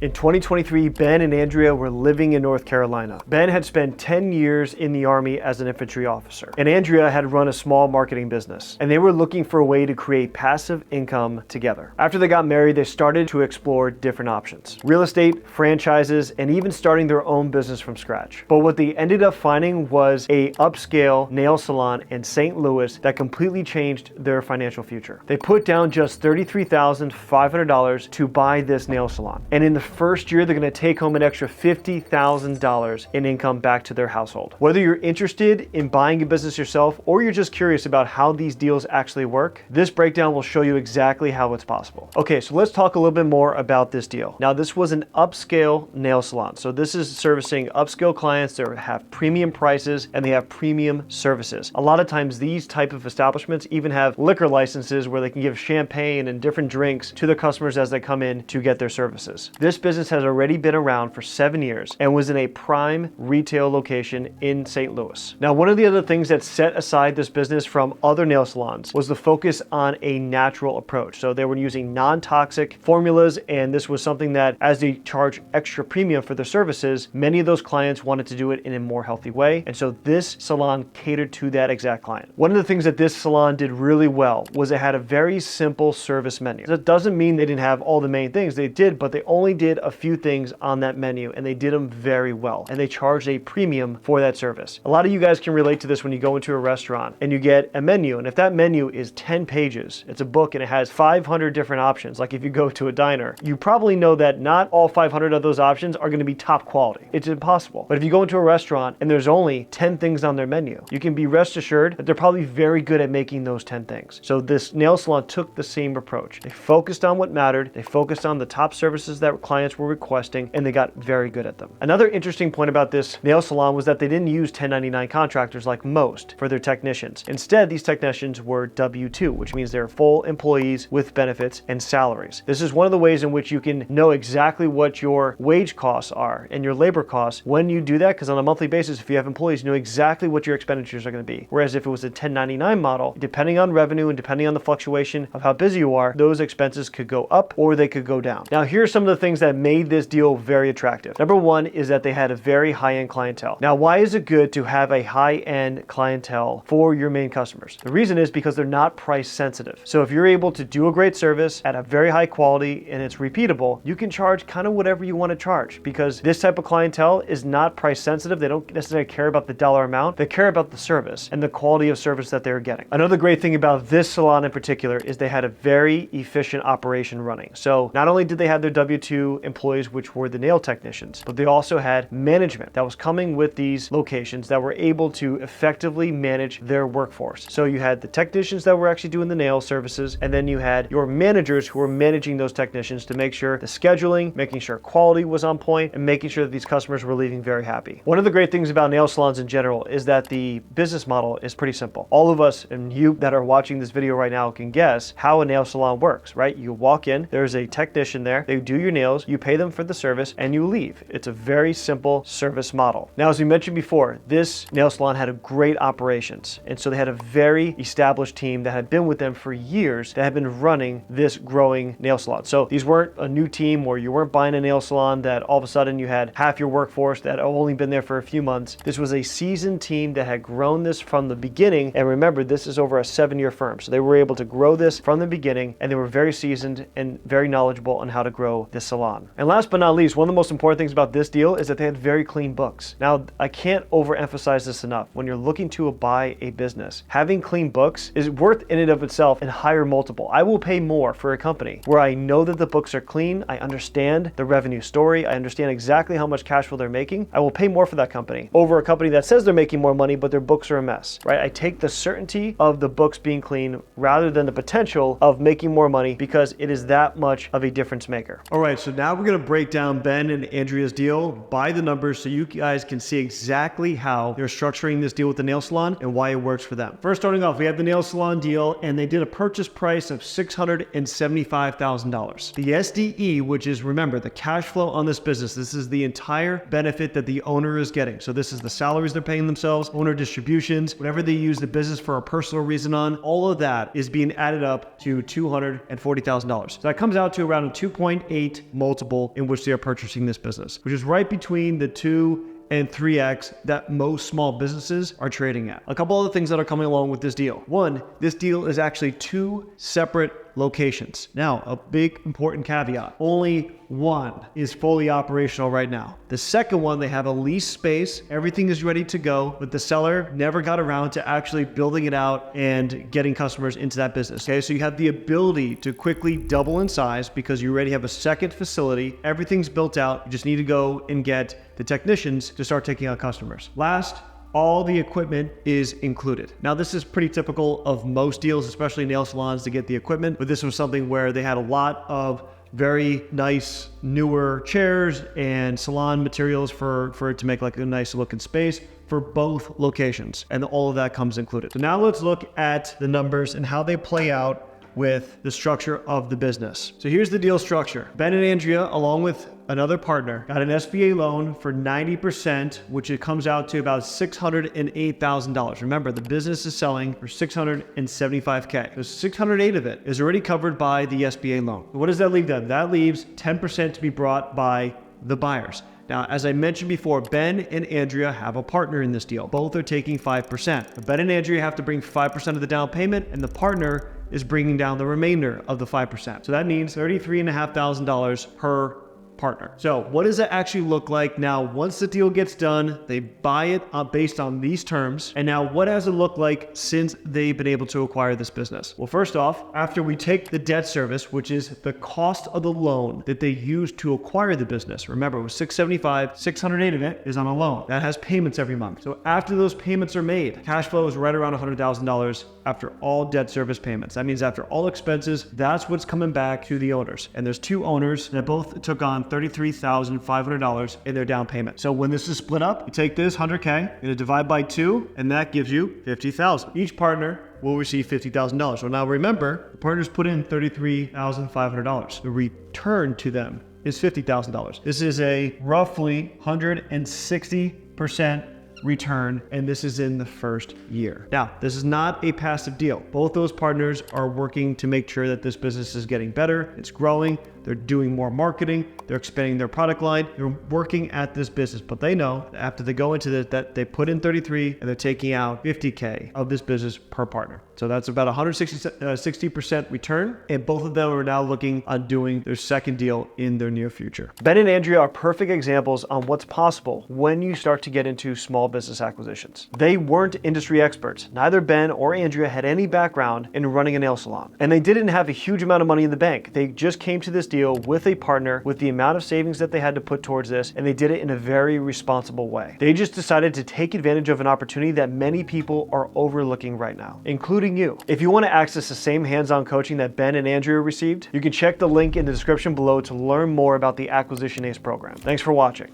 In 2023, Ben and Andrea were living in North Carolina. Ben had spent 10 years in the Army as an infantry officer, and Andrea had run a small marketing business, and they were looking for a way to create passive income together. After they got married, they started to explore different options: real estate, franchises, and even starting their own business from scratch. But what they ended up finding was a upscale nail salon in St. Louis that completely changed their financial future. They put down just $33,500 to buy this nail salon, and in the first year, they're going to take home an extra $50,000 in income back to their household. Whether you're interested in buying a business yourself or you're just curious about how these deals actually work, this breakdown will show you exactly how it's possible. Okay, so let's talk a little bit more about this deal. Now, this was an upscale nail salon. So this is servicing upscale clients that have premium prices and they have premium services. A lot of times these type of establishments even have liquor licenses where they can give champagne and different drinks to the customers as they come in to get their services. This business has already been around for 7 years and was in a prime retail location in St. Louis. Now, one of the other things that set aside this business from other nail salons was the focus on a natural approach. So they were using non-toxic formulas, and this was something that, as they charge extra premium for their services, many of those clients wanted to do it in a more healthy way. And so this salon catered to that exact client. One of the things that this salon did really well was it had a very simple service menu. That doesn't mean they didn't have all the main things. They did, but they only did a few things on that menu, and they did them very well, and they charged a premium for that service. A lot of you guys can relate to this when you go into a restaurant and you get a menu, and if that menu is 10 pages, it's a book and it has 500 different options. Like if you go to a diner, you probably know that not all 500 of those options are going to be top quality. It's impossible. But if you go into a restaurant and there's only 10 things on their menu, you can be rest assured that they're probably very good at making those 10 things. So this nail salon took the same approach. They focused on what mattered. They focused on the top services that clients were requesting, and they got very good at them. Another interesting point about this nail salon was that they didn't use 1099 contractors like most for their technicians. Instead, these technicians were W-2, which means they're full employees with benefits and salaries. This is one of the ways in which you can know exactly what your wage costs are and your labor costs when you do that, because on a monthly basis, if you have employees, you know exactly what your expenditures are going to be. Whereas if it was a 1099 model, depending on revenue and depending on the fluctuation of how busy you are, those expenses could go up or they could go down. Now, here's some of the things that made this deal very attractive. Number one is that they had a very high-end clientele. Now, why is it good to have a high-end clientele for your main customers? The reason is because they're not price sensitive. So if you're able to do a great service at a very high quality and it's repeatable, you can charge kind of whatever you want to charge, because this type of clientele is not price sensitive. They don't necessarily care about the dollar amount. They care about the service and the quality of service that they're getting. Another great thing about this salon in particular is they had a very efficient operation running. So not only did they have their W-2 employees, which were the nail technicians, but they also had management that was coming with these locations that were able to effectively manage their workforce. So you had the technicians that were actually doing the nail services, and then you had your managers who were managing those technicians to make sure the scheduling, making sure quality was on point, and making sure that these customers were leaving very happy. One of the great things about nail salons in general is that the business model is pretty simple. All of us, and you that are watching this video right now, can guess how a nail salon works, right? You walk in, there's a technician there, they do your nails, you pay them for the service, and you leave. It's a very simple service model. Now, as we mentioned before, this nail salon had a great operations, and so they had a very established team that had been with them for years that had been running this growing nail salon. So these weren't a new team where you weren't buying a nail salon that all of a sudden you had half your workforce that had only been there for a few months. This was a seasoned team that had grown this from the beginning, and remember, this is over a 7-year firm, so they were able to grow this from the beginning, and they were very seasoned and very knowledgeable on how to grow this salon. And last but not least, one of the most important things about this deal is that they had very clean books. Now, I can't overemphasize this enough. When you're looking to buy a business, having clean books is worth in and of itself a higher multiple. I will pay more for a company where I know that the books are clean, I understand the revenue story, I understand exactly how much cash flow they're making. I will pay more for that company over a company that says they're making more money, but their books are a mess, right? I take the certainty of the books being clean rather than the potential of making more money, because it is that much of a difference maker. All right, so now we're going to break down Ben and Andrea's deal by the numbers so you guys can see exactly how they're structuring this deal with the nail salon and why it works for them. First, starting off, we have the nail salon deal, and they did a purchase price of $675,000. The SDE, which is, remember, the cash flow on this business, this is the entire benefit that the owner is getting. So this is the salaries they're paying themselves, owner distributions, whatever they use the business for a personal reason on, all of that is being added up to $240,000. So that comes out to around a 2.8 multiple multiple in which they are purchasing this business, which is right between the 2 and 3x that most small businesses are trading at. A couple other things that are coming along with this deal. One, this deal is actually 2 separate locations. Now, a big important caveat, only one is fully operational right now. The second one, they have a leased space, everything is ready to go, but the seller never got around to actually building it out and getting customers into that business. Okay, so you have the ability to quickly double in size because you already have a second facility, everything's built out, you just need to go and get the technicians to start taking out customers. Last, all the equipment is included. Now, this is pretty typical of most deals, especially nail salons, to get the equipment, but this was something where they had a lot of very nice newer chairs and salon materials for it to make like a nice looking space for both locations, and all of that comes included. So now let's look at the numbers and how they play out with the structure of the business. So here's the deal structure. Ben and Andrea, along with another partner, got an SBA loan for 90%, which it comes out to about $608,000. Remember, the business is selling for $675K. So 608 of it is already covered by the SBA loan. What does that leave then? That leaves 10% to be brought by the buyers. Now, as I mentioned before, Ben and Andrea have a partner in this deal. Both are taking 5%. Ben and Andrea have to bring 5% of the down payment, and the partner is bringing down the remainder of the 5%. So that means $33,500 per partner. So what does that actually look like now once the deal gets done? They buy it based on these terms. And now what does it look like since they've been able to acquire this business? Well, first off, after we take the debt service, which is the cost of the loan that they used to acquire the business. Remember, it was $675, $608 of it is on a loan. That has payments every month. So after those payments are made, cash flow is right around $100,000 after all debt service payments. That means after all expenses, that's what's coming back to the owners. And there's 2 owners that both took on $33,500 in their down payment. So when this is split up, you take this 100K, you're gonna divide by 2, and that gives you 50,000. Each partner will receive $50,000. So now remember, the partners put in $33,500. The return to them is $50,000. This is a roughly 160% return, and this is in the first year. Now, this is not a passive deal. Both those partners are working to make sure that this business is getting better, it's growing, they're doing more marketing, they're expanding their product line, they're working at this business, but they know that after they go into this, that they put in 33 and they're taking out 50K of this business per partner. So that's about 160% return, and both of them are now looking on doing their second deal in their near future. Ben and Andrea are perfect examples on what's possible when you start to get into small business acquisitions. They weren't industry experts. Neither Ben or Andrea had any background in running a nail salon, and they didn't have a huge amount of money in the bank. They just came to this deal with a partner with the amount of savings that they had to put towards this, and they did it in a very responsible way. They just decided to take advantage of an opportunity that many people are overlooking right now, including you. If you want to access the same hands-on coaching that Ben and Andrea received, you can check the link in the description below to learn more about the Acquisition Ace program. Thanks for watching.